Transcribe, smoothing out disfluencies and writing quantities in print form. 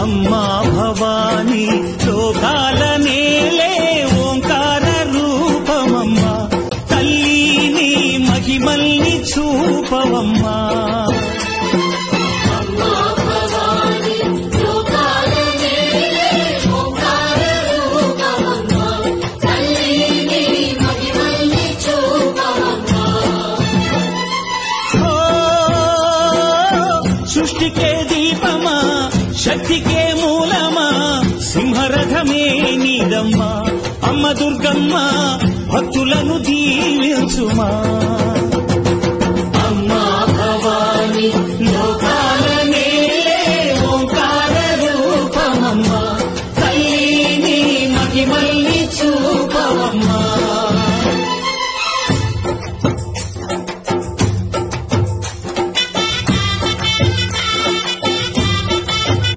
అమ్మా భవానీ లోకాల నేలే ఓంకార రూపమమ్మా తల్లి మహిమల్ని చూపవమ్మా సృష్టికే దీపమా శక్తికే మూలమా సింహరథమే నీదమ్మా అమ్మ దుర్గమ్మ భక్తులను దీవించుమా